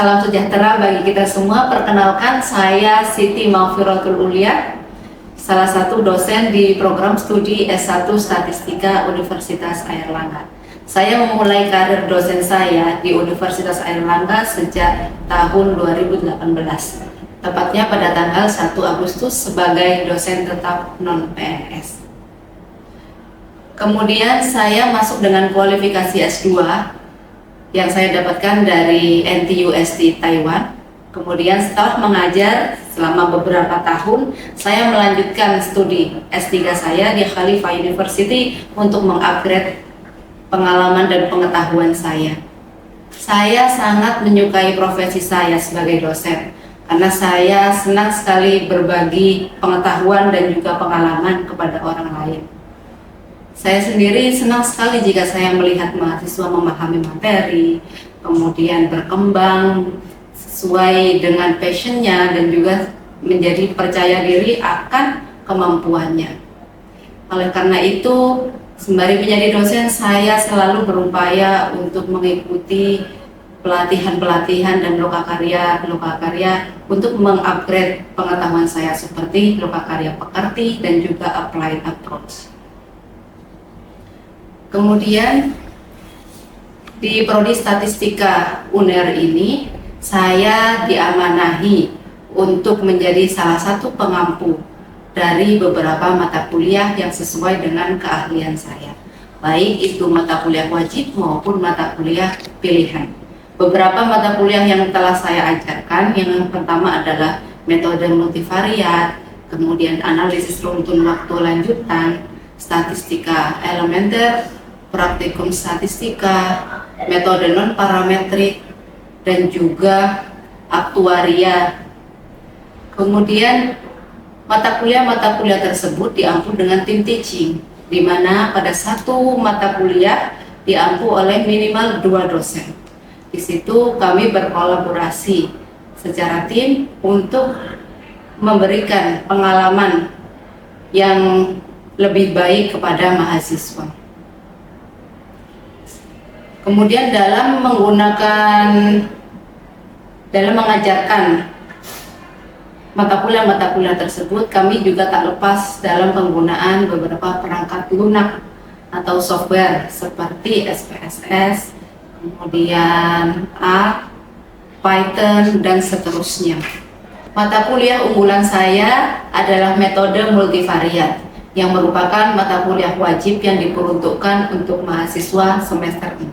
Salam sejahtera bagi kita semua. Perkenalkan, saya Siti Maufirotul Ulia, salah satu dosen di program studi S1 Statistika Universitas Airlangga. Saya memulai karir dosen saya di Universitas Airlangga sejak tahun 2018, tepatnya pada tanggal 1 Agustus sebagai dosen tetap non-PNS. Kemudian saya masuk dengan kualifikasi S2 yang saya dapatkan dari NTUST Taiwan. Kemudian setelah mengajar selama beberapa tahun, saya melanjutkan studi S3 saya di Khalifa University untuk mengupgrade pengalaman dan pengetahuan saya. Saya sangat menyukai profesi saya sebagai dosen, karena saya senang sekali berbagi pengetahuan dan juga pengalaman kepada orang lain. Saya sendiri senang sekali jika saya melihat mahasiswa memahami materi, kemudian berkembang sesuai dengan passionnya dan juga menjadi percaya diri akan kemampuannya. Oleh karena itu, sembari menjadi dosen, saya selalu berupaya untuk mengikuti pelatihan-pelatihan dan lokakarya untuk mengupgrade pengetahuan saya seperti lokakarya pekerti dan juga applied approach. Kemudian di Prodi Statistika UNER ini saya diamanahi untuk menjadi salah satu pengampu dari beberapa mata kuliah yang sesuai dengan keahlian saya, baik itu mata kuliah wajib maupun mata kuliah pilihan. Beberapa mata kuliah yang telah saya ajarkan, yang pertama adalah metode multivariat, kemudian analisis runtun waktu lanjutan, statistika elementer, praktikum statistika, metode non-parametrik, dan juga aktuaria. Kemudian mata kuliah tersebut diampu dengan tim teaching, di mana pada satu mata kuliah diampu oleh minimal 2 dosen. Di situ kami berkolaborasi secara tim untuk memberikan pengalaman yang lebih baik kepada mahasiswa. Kemudian dalam mengajarkan mata kuliah tersebut, kami juga tak lepas dalam penggunaan beberapa perangkat lunak atau software seperti SPSS, kemudian R, Python, dan seterusnya. Mata kuliah unggulan saya adalah metode multivariat, yang merupakan mata kuliah wajib yang diperuntukkan untuk mahasiswa semester 4.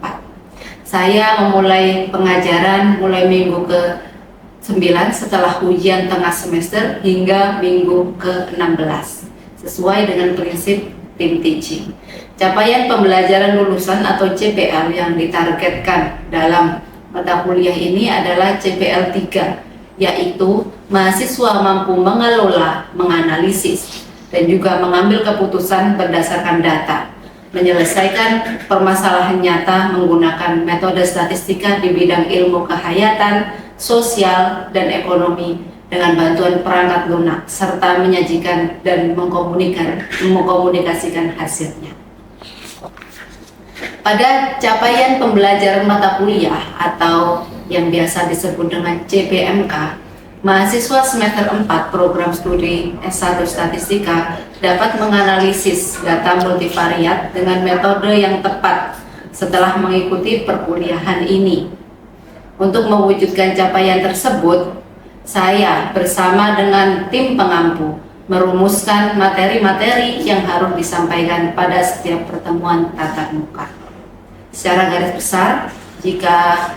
Saya memulai pengajaran mulai minggu ke-9 setelah ujian tengah semester hingga minggu ke-16, sesuai dengan prinsip tim teaching. Capaian pembelajaran lulusan atau CPL yang ditargetkan dalam mata kuliah ini adalah CPL 3, yaitu mahasiswa mampu mengelola, menganalisis, dan juga mengambil keputusan berdasarkan data, menyelesaikan permasalahan nyata menggunakan metode statistika di bidang ilmu kehayatan, sosial, dan ekonomi dengan bantuan perangkat lunak, serta menyajikan dan mengkomunikasikan hasilnya. Pada capaian pembelajaran mata kuliah atau yang biasa disebut dengan CPMK, mahasiswa semester 4 program studi S1 Statistika dapat menganalisis data multivariat dengan metode yang tepat setelah mengikuti perkuliahan ini. Untuk mewujudkan capaian tersebut, saya bersama dengan tim pengampu merumuskan materi-materi yang harus disampaikan pada setiap pertemuan tatap muka. Secara garis besar, jika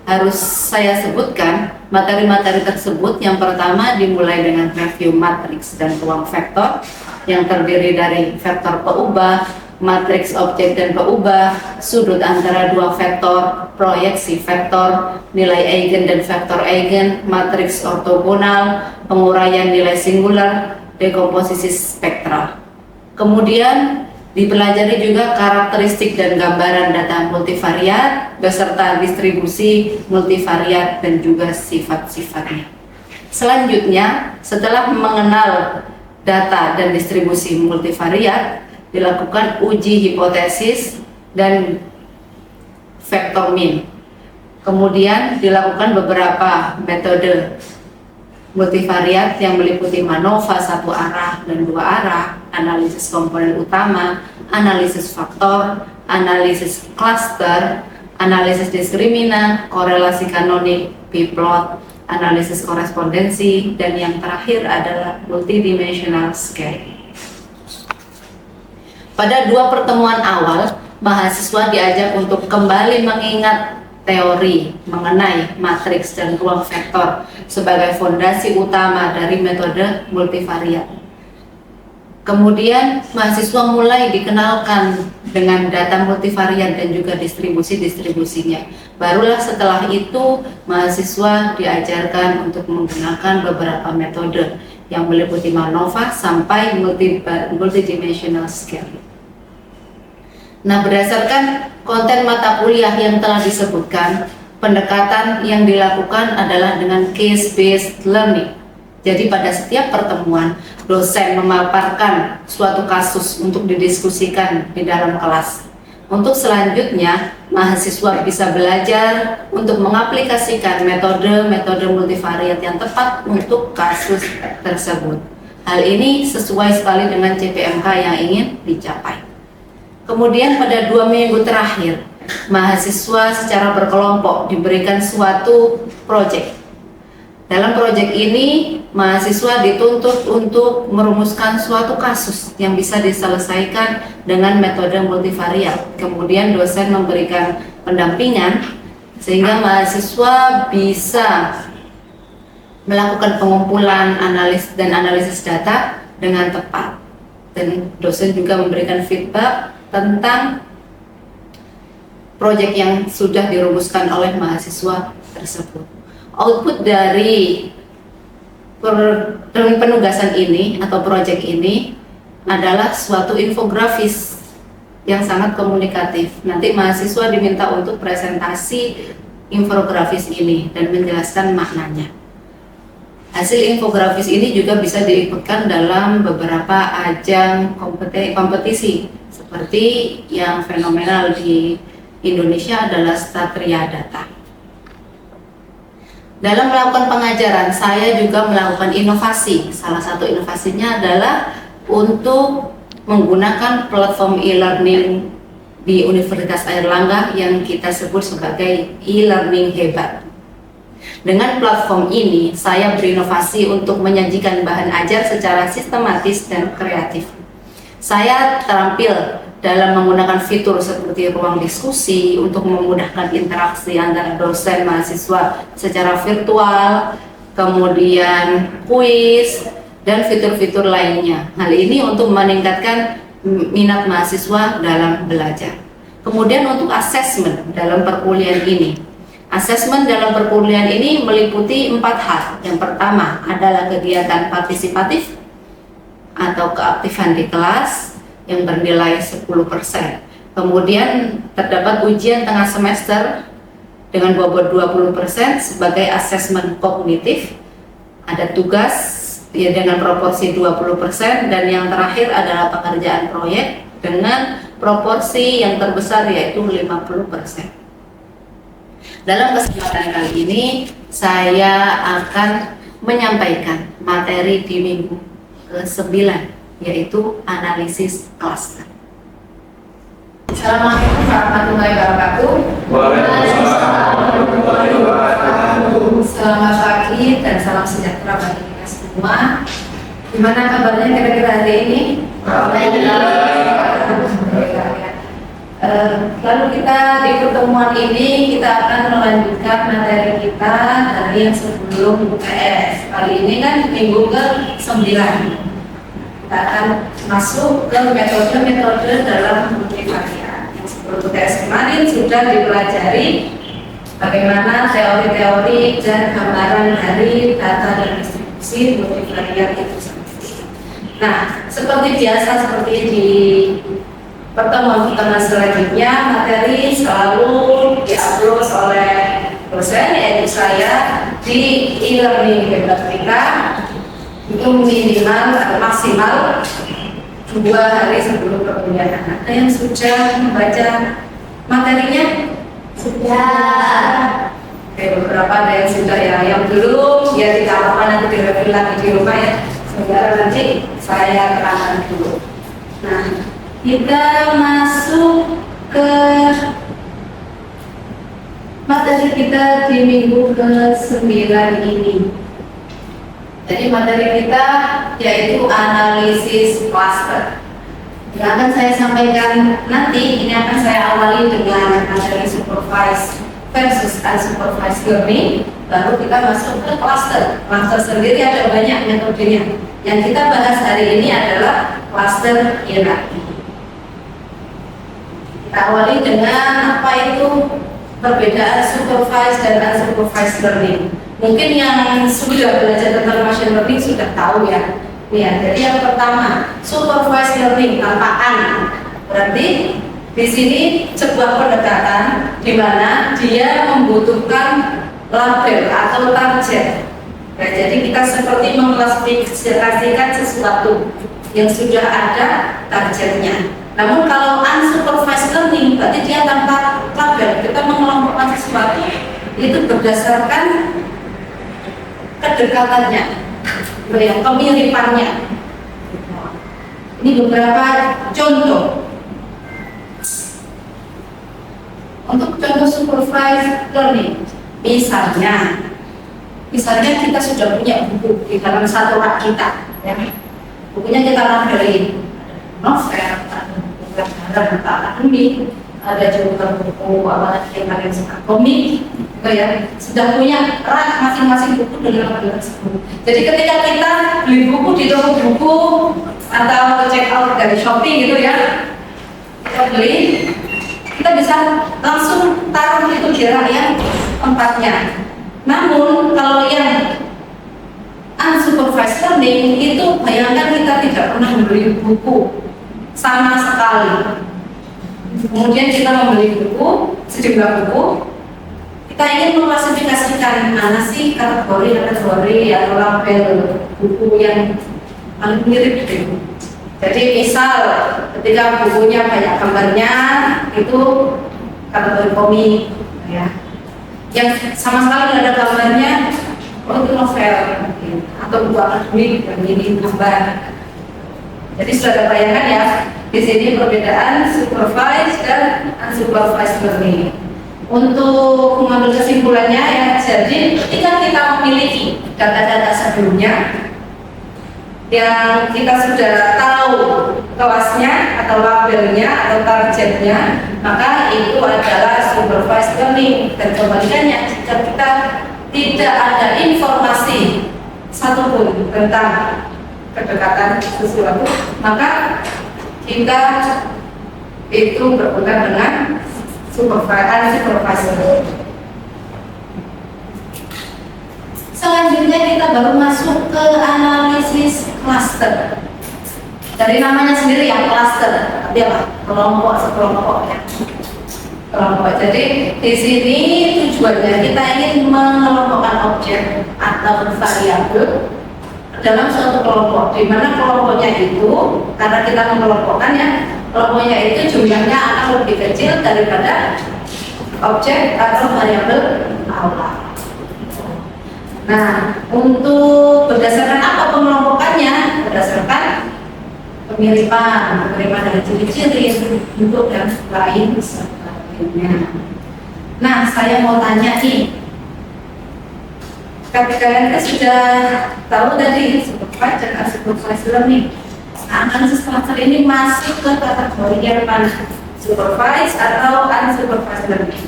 harus saya sebutkan materi-materi tersebut, yang pertama dimulai dengan review matriks dan ruang vektor yang terdiri dari vektor peubah, matriks objek dan peubah, sudut antara dua vektor, proyeksi vektor, nilai eigen dan vektor eigen, matriks ortogonal, penguraian nilai singular, dekomposisi spektral. Kemudian dipelajari juga karakteristik dan gambaran data multivariat beserta distribusi multivariat dan juga sifat-sifatnya. Selanjutnya, setelah mengenal data dan distribusi multivariat, dilakukan uji hipotesis dan vektor min. Kemudian dilakukan beberapa metode multivariat yang meliputi MANOVA satu arah dan dua arah, analisis komponen utama, analisis faktor, analisis cluster, analisis diskriminan, korelasi kanonik, p-plot, analisis korespondensi, dan yang terakhir adalah multidimensional scale. Pada dua pertemuan awal, mahasiswa diajak untuk kembali mengingat teori mengenai matriks dan ruang vektor sebagai fondasi utama dari metode multivariat. Kemudian mahasiswa mulai dikenalkan dengan data multivariat dan juga distribusi-distribusinya. Barulah setelah itu mahasiswa diajarkan untuk menggunakan beberapa metode yang meliputi MANOVA sampai multidimensional scale. Nah, berdasarkan konten mata kuliah yang telah disebutkan, pendekatan yang dilakukan adalah dengan case-based learning. Jadi pada setiap pertemuan, dosen memaparkan suatu kasus untuk didiskusikan di dalam kelas. Untuk selanjutnya, mahasiswa bisa belajar untuk mengaplikasikan metode-metode multivariat yang tepat untuk kasus tersebut. Hal ini sesuai sekali dengan CPMK yang ingin dicapai. Kemudian pada 2 minggu terakhir, mahasiswa secara berkelompok diberikan suatu proyek. Dalam proyek ini, mahasiswa dituntut untuk merumuskan suatu kasus yang bisa diselesaikan dengan metode multivariat. Kemudian dosen memberikan pendampingan sehingga mahasiswa bisa melakukan pengumpulan analisis data dengan tepat. Dan dosen juga memberikan feedback tentang proyek yang sudah dirumuskan oleh mahasiswa tersebut. Output dari penugasan ini atau proyek ini adalah suatu infografis yang sangat komunikatif. Nanti mahasiswa diminta untuk presentasi infografis ini dan menjelaskan maknanya. Hasil infografis ini juga bisa diikutkan dalam beberapa ajang kompetisi seperti yang fenomenal di Indonesia adalah Statria Data. Dalam melakukan pengajaran, saya juga melakukan inovasi. Salah satu inovasinya adalah untuk menggunakan platform e-learning di Universitas Airlangga yang kita sebut sebagai e-learning hebat. Dengan platform ini, saya berinovasi untuk menyajikan bahan ajar secara sistematis dan kreatif. Saya terampil dalam menggunakan fitur seperti ruang diskusi untuk memudahkan interaksi antara dosen mahasiswa secara virtual, kemudian kuis, dan fitur-fitur lainnya. Hal ini untuk meningkatkan minat mahasiswa dalam belajar. Kemudian untuk asesmen dalam perkuliahan ini. Asesmen dalam perkuliahan ini meliputi 4 hal. Yang pertama adalah kegiatan partisipatif atau keaktifan di kelas yang bernilai 10%. Kemudian terdapat ujian tengah semester dengan bobot 20% sebagai asesmen kognitif. Ada tugas ya dengan proporsi 20% dan yang terakhir adalah pengerjaan proyek dengan proporsi yang terbesar yaitu 50%. Dalam kesempatan kali ini saya akan menyampaikan materi di minggu ke-9 yaitu analisis cluster. Assalamualaikum warahmatullahi wabarakatuh. Waalaikumsalam warahmatullahi wabarakatuh. Selamat pagi dan salam sejahtera bagi kita semua. Gimana kabarnya kira-kira hari ini? Lalu kita di pertemuan ini kita akan melanjutkan materi kita dari yang sebelum UTS. Kali ini kan minggu ke-9. Kita akan masuk ke metode-metode dalam multivariat. Yang sebelum UTS kemarin sudah dipelajari bagaimana teori-teori dan gambaran dari data dan distribusi multivariat itu sendiri. Nah, seperti biasa, seperti di pertemuan-pertemuan selanjutnya, materi selalu diupload oleh dosen, yaitu saya, di e-learning hebat kita. Itu minimal atau maksimal 2 hari sebelum perkuliahan. Ada yang sudah membaca materinya? Sudah. beberapa ada yang sudah ya, yang belum ya tidak apa-apa, nanti direview lagi di rumah ya. Sebentar nanti saya terangkan dulu. Nah, kita masuk ke materi kita di minggu ke-9 ini. Jadi materi kita yaitu analisis cluster. Yang akan saya sampaikan nanti, ini akan saya awali dengan materi supervised versus unsupervised learning. Baru kita masuk ke cluster. Cluster sendiri ada banyak metodenya. Yang kita bahas hari ini adalah cluster hierarki. Kita awali dengan apa itu perbedaan supervised dan unsupervised learning. Mungkin yang sudah belajar tentang machine learning sudah tahu ya. Ya, jadi yang pertama supervised learning tanpa an. Berarti di sini sebuah pendekatan di mana dia membutuhkan label atau target. Nah, jadi kita seperti mengklasifikasikan sesuatu yang sudah ada targetnya. Namun kalau unsupervised learning berarti dia tanpa label, kita mengelompokkan sesuatu itu berdasarkan kedekatannya, kemiripannya. Ini beberapa contoh. Untuk contoh supervised learning, misalnya kita sudah punya buku di dalam satu rak kita, ya. Bukunya kita labelin novel, ada buku pelajaran atau akademik, ada juga buku yang kalian suka komik, ya. Sudah punya rak masing-masing buku dengan label tersebut. Jadi ketika kita beli buku di toko buku atau check out dari Shopee gitu ya, kita beli, kita bisa langsung taruh itu di rak yang tempatnya. Namun kalau yang unsupervised learning itu bayangkan kita tidak pernah membeli buku sama sekali. Kemudian kita membeli buku, sejumlah buku, kita ingin mengklasifikasikan mana sih kategori atau label buku yang paling mirip gitu. Jadi misal ketika bukunya banyak gambarnya itu kategori komik, ya. Yang sama sekali nggak ada gambarnya, oh itu novel atau buku akademik yang ini gambar. Jadi sudah bayangkan ya, di sini perbedaan supervised dan unsupervised learning. Untuk mengambil kesimpulannya ya, jadi ketika kita memiliki data-data sebelumnya yang kita sudah tahu kelasnya atau labelnya atau targetnya, maka itu adalah supervised learning. Dan kebalikannya, jika kita tidak ada informasi satupun tentang kedekatan sesuatu, maka kita itu berhubungan dengan unsupervised learning. Selanjutnya kita baru masuk ke analisis cluster. Dari namanya sendiri ya, cluster, artinya apa? Kelompok, sekelompok ya. Kelompok. Jadi di sini tujuannya kita ingin mengelompokkan objek atau variabel dalam suatu kelompok, di mana kelompoknya itu, karena kita mengelompokkannya, kelompoknya itu jumlahnya akan lebih kecil daripada objek atau variabel awal. Nah, untuk berdasarkan apa pengelompokannya? Berdasarkan kemiripan dari ciri-ciri, bentuk dan lain sebagainya. Nah, saya mau tanya nih, kalian sudah tahu tadi supervised dan unsupervised learning. Analisis cluster ini masuk ke kategori yang mana? Supervised atau unsupervised learning?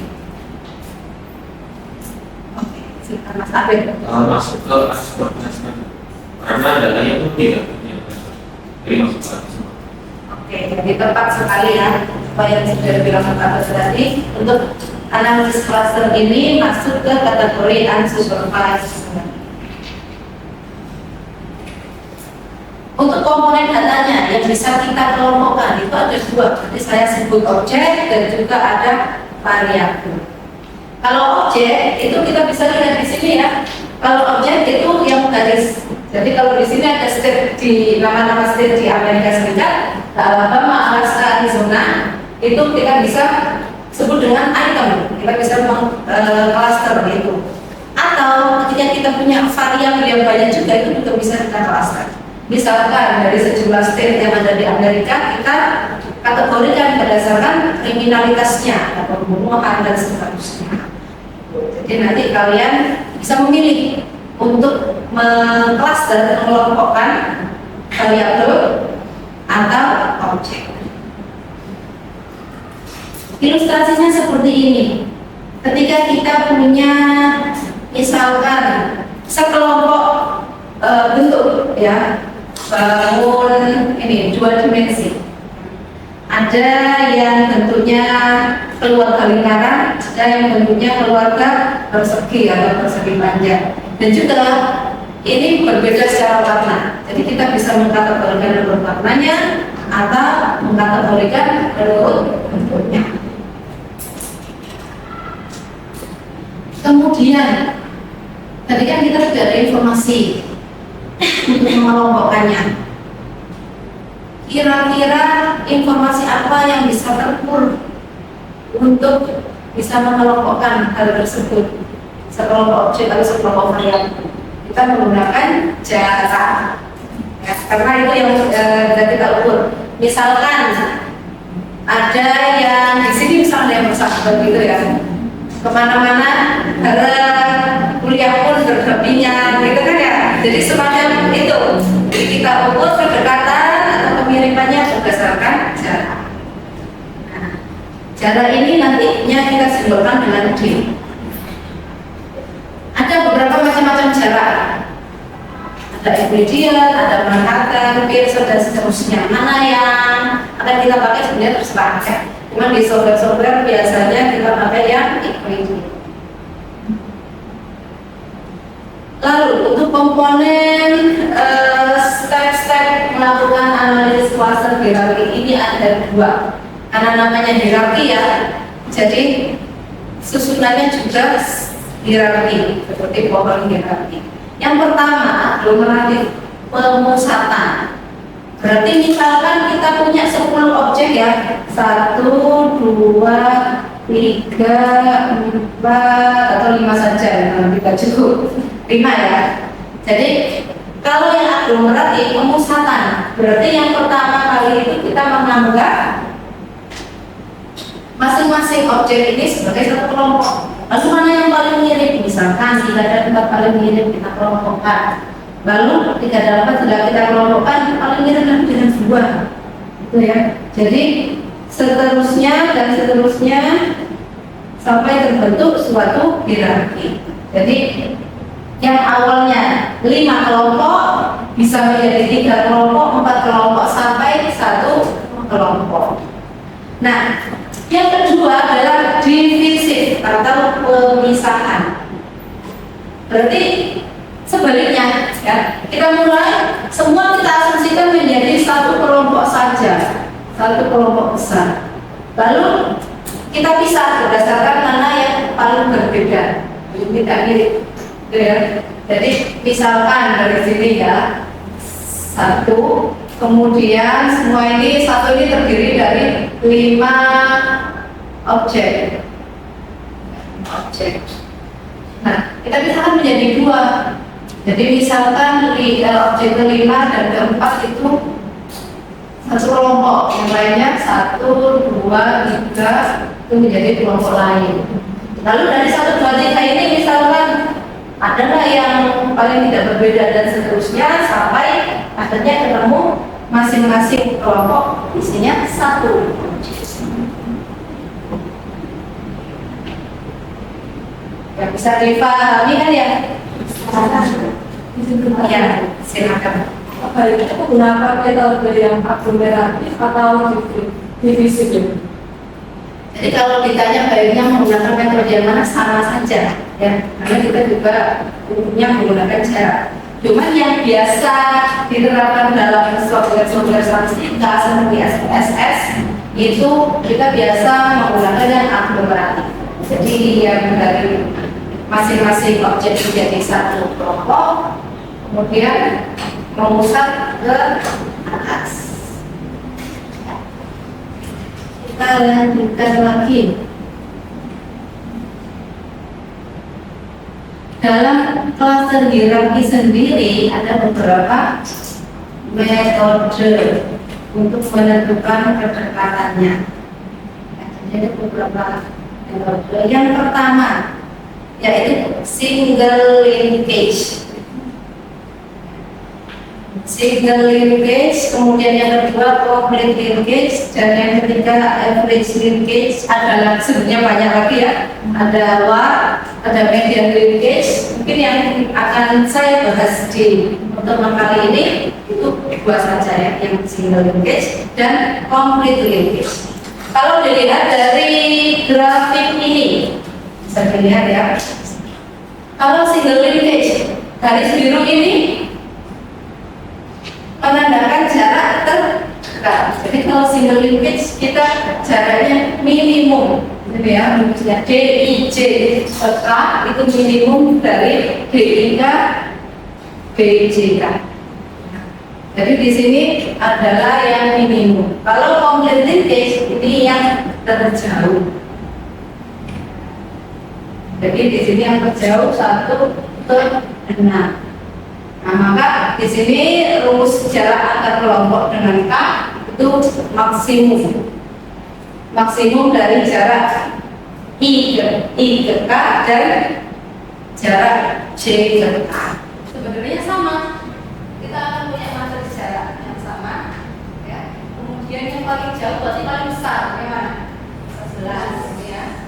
Mas Abed. Masuk ke unsupervised karena datanya itu tidak punya dasar. Jadi masuk ke unsupervised. Oke, jadi tepat sekali ya apa yang sudah dibilang Mas Abed tadi. Untuk analisis cluster ini masuk ke kategori unsupervised. Untuk komponen datanya yang bisa kita kelompokkan itu ada dua. Jadi saya sebut objek dan juga ada variabel. Kalau objek itu kita bisa lihat di sini ya. Kalau objek itu yang garis. Jadi kalau di sini ada state di nama-nama state di Amerika Serikat, Alabama, Alaska, Arizona, itu kita bisa sebut dengan item, kita bisa cluster gitu. Atau ketika kita punya variabel yang banyak juga, itu juga bisa kita cluster. Misalkan dari sejumlah state yang ada di Amerika, kita kategorikan berdasarkan kriminalitasnya atau pembunuhan dan seterusnya. Jadi nanti kalian bisa memilih untuk mengcluster, mengelompokkan variabel atau objek. Ilustrasinya seperti ini. Ketika kita punya misalkan sekelompok bentuk ya, bangun ini dua dimensi. Ada yang bentuknya keluarga lingkaran, ada yang bentuknya keluarga persegi atau persegi panjang. Dan juga ini berbeda secara warna. Jadi kita bisa mengkategorikan menurut warnanya atau mengkategorikan menurut bentuknya. Kemudian, tadi kan kita sudah ada informasi untuk mengelompokkannya. Kira-kira informasi apa yang bisa terukur untuk bisa mengelompokkan hal tersebut, sekelompok objek atau sekelompok variabel? Kita menggunakan jarak, ya, karena itu yang sudah kita ukur. Misalkan ada yang di sini misalnya yang bersahabat gitu ya, kemana-mana karena kuliah pun berdampingan gitu kan ya. Jadi semacam itu. Jadi kita ukur kedekatan atau kemiripannya berdasarkan jarak. Nah, jarak ini nantinya kita simbolkan dengan D. Ada beberapa macam-macam jarak. Ada Euclidean, ada Manhattan, Pearson dan seterusnya. Mana yang akan kita pakai sebenarnya terserah ya. Cuma di software-software biasanya kita pakai yang Euclidean. Lalu untuk komponen step-step melakukan analisis cluster hierarki ini ada dua. Karena namanya hierarki ya, jadi susunannya juga hierarki seperti pohon hierarki. Yang pertama aglomeratif, pemusatan. Berarti misalkan kita punya 10 objek ya, 1, 2, 3, 4 atau 5 saja, kalau tidak cukup 5 ya. Jadi kalau yang aglomeratif pemusatan, berarti yang pertama kali itu kita menganggap masing-masing objek ini sebagai satu kelompok. Lalu mana yang paling mirip? Misalkan tidak ada tempat paling mirip, kita kelompokkan. Lalu tidak dapat tidak kita kelompokkan, paling mirip nanti dengan sebuah, gitu ya. Jadi seterusnya dan seterusnya sampai terbentuk suatu hierarki. Jadi yang awalnya 5 kelompok bisa menjadi 3 kelompok, 4 kelompok sampai 1 kelompok. Nah, yang kedua adalah divisif atau pemisahan. Berarti sebaliknya ya, kita mulai semua kita asumsikan menjadi satu kelompok saja, satu kelompok besar. Lalu kita pisah berdasarkan mana yang paling berbeda, tidak mirip. Ya. Jadi misalkan dari sini ya 1, kemudian semua ini 1 ini terdiri dari 5 objek. Nah, kita pisahkan menjadi 2. Jadi misalkan objek kelima dan keempat itu satu kelompok, yang lainnya 1, 2, 3 itu menjadi kelompok lain. Lalu dari 1, 2, 3 ini misalkan adalah yang paling tidak berbeda dan seterusnya sampai akhirnya ketemu masing-masing kelompok isinya 1. Ya bisa dipahami kan ya? Ya, silakan. Kenapa kita beli yang aglomeratif atau divisif? Jadi kalau ditanya baiknya menggunakan metode yang mana, sama saja ya, karena kita juga umumnya menggunakan jarak. Cuman yang biasa diterapkan dalam software statistika seperti SPSS itu kita biasa menggunakan yang aglomeratif. Jadi yang dari masing-masing objek menjadi satu kelompok, kemudian memusat ke atas. Kita lanjutkan lagi. Dalam klaster hierarki sendiri ada beberapa metode untuk menentukan kedekatannya. Ada beberapa metode. Yang pertama yaitu single linkage. Single linkage, kemudian yang kedua complete linkage, dan yang ketiga average linkage. Ada sebenarnya banyak lagi ya. Ada WAR, ada median linkage. Mungkin yang akan saya bahas di pertemuan kali ini itu dua saja ya, yang single linkage dan complete linkage. Kalau dilihat dari grafik ini, bisa dilihat ya. Kalau single linkage, garis biru ini menandakan jarak terdekat. Jadi kalau single linkage kita jaraknya minimum, gitu ya, rumusnya DIJ per A itu minimum dari DIK BJK. Jadi di sini adalah yang minimum. Kalau complete linkage ini yang terjauh. Jadi di sini yang terjauh 1 per 6. Nah, maka di sini rumus jarak antar kelompok dengan K itu maksimum. Maksimum dari jarak I ke K dan jarak J ke K. Sebenarnya sama. Kita akan punya materi jarak yang sama, ya. Kemudian yang paling jauh berarti paling besar, yang mana? 11, ya.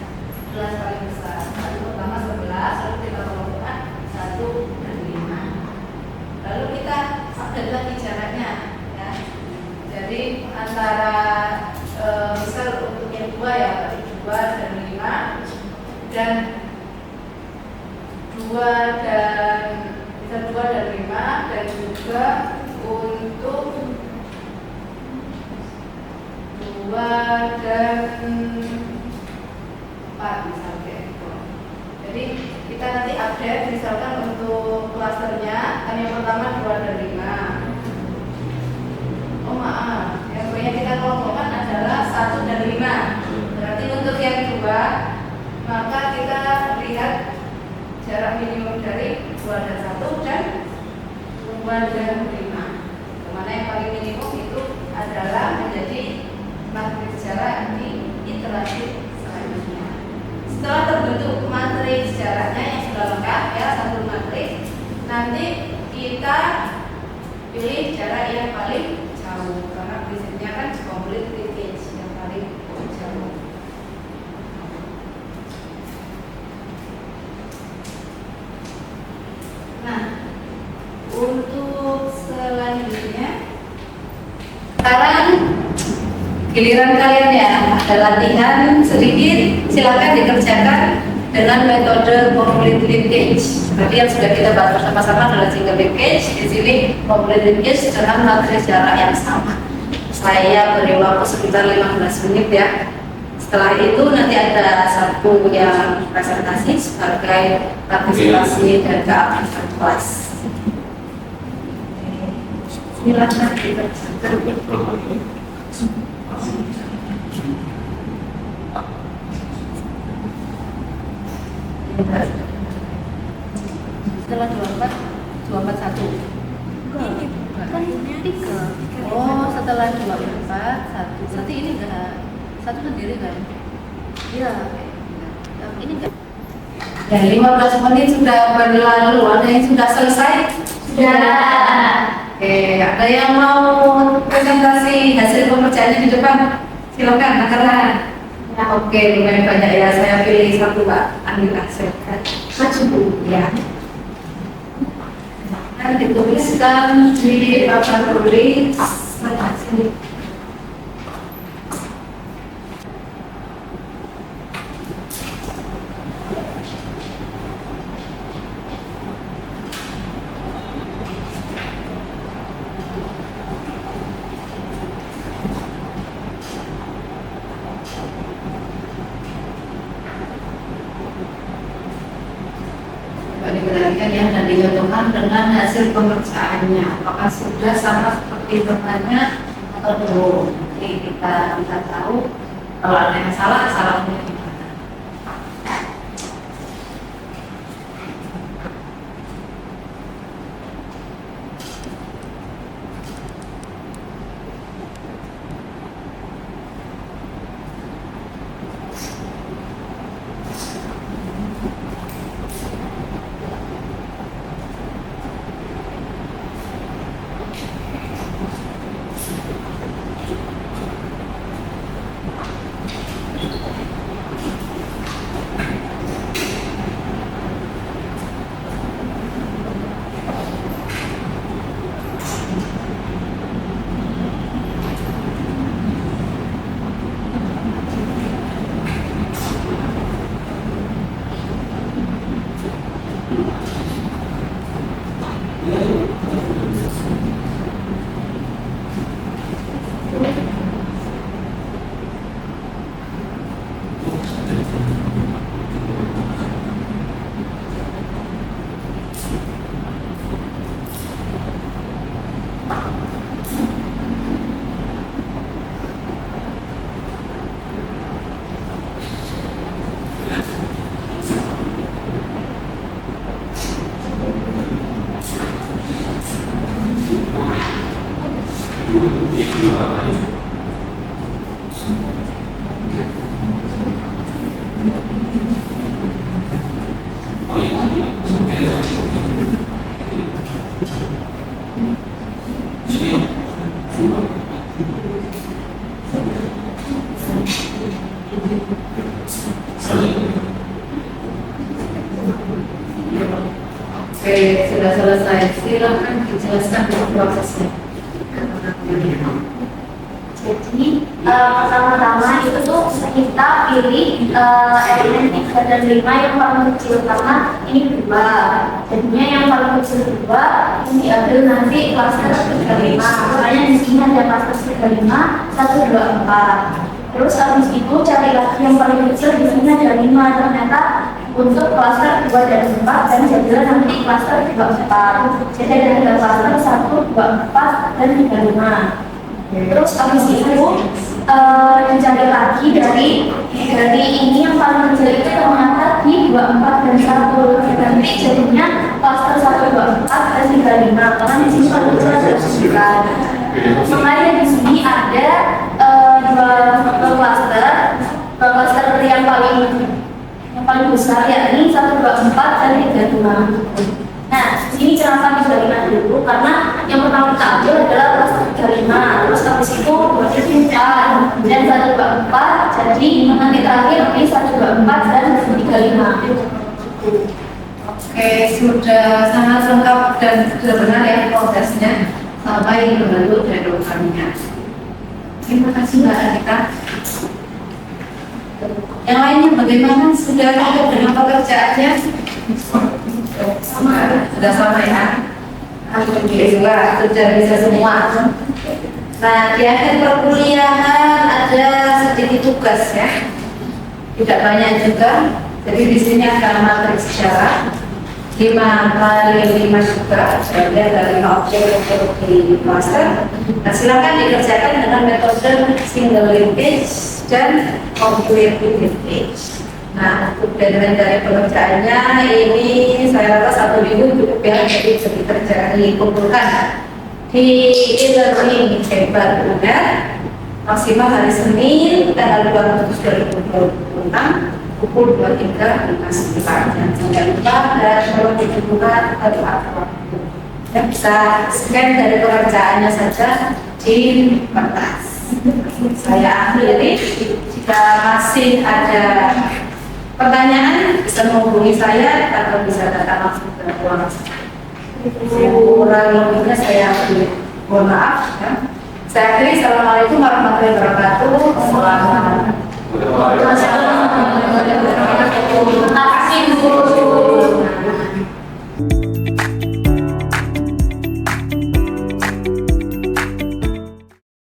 11 paling besar. Satu pertama 11, lalu kita kelompokkan 1 dan 5. Lalu kita update lagi jaraknya, ya. Jadi antara misal untuk yang 2 ya, 2 dan 5 dan 2 dan bisa 2 dan 5 dan juga untuk 2 dan 4 misalnya. Jadi kita nanti update misalkan untuk klasternya kan yang pertama 2 dan 5. Oh maaf, yang pokoknya kita kelompokkan adalah 1 dan 5. Berarti untuk yang 2 maka kita lihat jarak minimum dari 2 dan 1 dan 2 dan 5. Kemana yang paling minimum itu adalah menjadi matriks jarak di iterasi selanjutnya. Setelah terbentuk matriks jaraknya yang sudah lengkap ya, satu matriks, nanti kita pilih jarak yang paling jauh karena prinsipnya kan complete linkage yang paling jauh. Nah, untuk selanjutnya sekarang giliran kalian ya, ada latihan sedikit, silakan dikerjakan dengan metode complete linkage. Tadi yang sudah kita bahas bersama-sama adalah single linkage. Di sini complete linkage dengan matriks jarak yang sama. Saya beri waktu sekitar 15 menit ya. Setelah itu nanti ada satu yang presentasi sebagai partisipasi dan keaktifan kelas. Silakan dikerjakan. Setelah 24, 241. Kan ini 3. Oh, setelah 24, 1. Berarti ini enggak satu sendiri kan? Iya. Ini enggak. Ya, 15 menit sudah berlalu. Ada yang sudah selesai? Sudah. Oke, ada yang mau presentasi hasil pekerjaannya di depan? Silakan, karena oke, lumayan banyak ya. Saya pilih satu, Mbak Anita. Silakan. Maju, Bu. Ya. Dan dituliskan di papan tulis. Sini. Diperhatikan ya dan dicontohkan dengan hasil pemeriksaannya apakah sudah sama seperti temannya atau belum. Jadi kita bisa tahu kalau ada yang salah, salahnya di mana. Oke, sudah selesai. Silakan dijelaskan prosesnya. Jadi pertama-tama itu tuh kita pilih elemen 3 dan 5 yang paling kecil karena ini 2. Jadinya yang paling kecil 2 ini diambil nanti klaster 35. Makanya di sini ada klaster 35, 1, 2, 4. Terus habis itu cari lagi yang paling kecil, di sini ada 5. Ternyata untuk klaster 2 dan 4 dan jadilah nanti klaster 24. Jadi ada 3 klaster 1, 2, 4 dan 35. Terus habis itu dicari lagi dari ini yang paling kecil itu ternyata di 24 dan 1. Nanti jadinya klaster 1, 2, 4 dan 35. Karena di sini paling kecil ada 9. Makanya di sini ada dua klaster yang paling besar, yakni 1, 2, 4 dan 35. Nah, sini kenapa 35 dulu? Karena yang pertama kita ambil adalah klaster 35, terus habis itu 4 dan 1, 2, 4. Jadi nanti terakhir ini 1, 2, 4 dan 35. Oke, sudah sangat lengkap dan sudah benar ya prosesnya sampai membentuk diagramnya. Terima kasih Mbak Anita. Yang lainnya bagaimana? Sudah cukup dengan pekerjaannya? Sudah sama ya? Alhamdulillah, sudah bisa semua. Nah, di akhir perkuliahan ada sedikit tugas ya. Tidak banyak juga. Jadi di sini ada materi sejarah 5 kali 5 juga. Jadi ada 5 objek untuk di master. Nah, silakan dikerjakan dengan metode single linkage dan complete linkage. Nah, untuk deadline dari pekerjaannya ini saya rasa 1 minggu cukup ya, jadi bisa dikerjakan dikumpulkan di e-learning paper maksimal hari Senin tanggal 2 Agustus 2026 pukul 23 dan jangan lupa dan kalau dibutuhkan atau apa ya, bisa scan dari pekerjaannya saja di kertas. Saya akhiri, jika masih ada pertanyaan bisa menghubungi saya atau bisa datang langsung ke ruangan. Kurang lebihnya saya mohon maaf ya. Saya akhiri, assalamualaikum warahmatullahi wabarakatuh. Selamat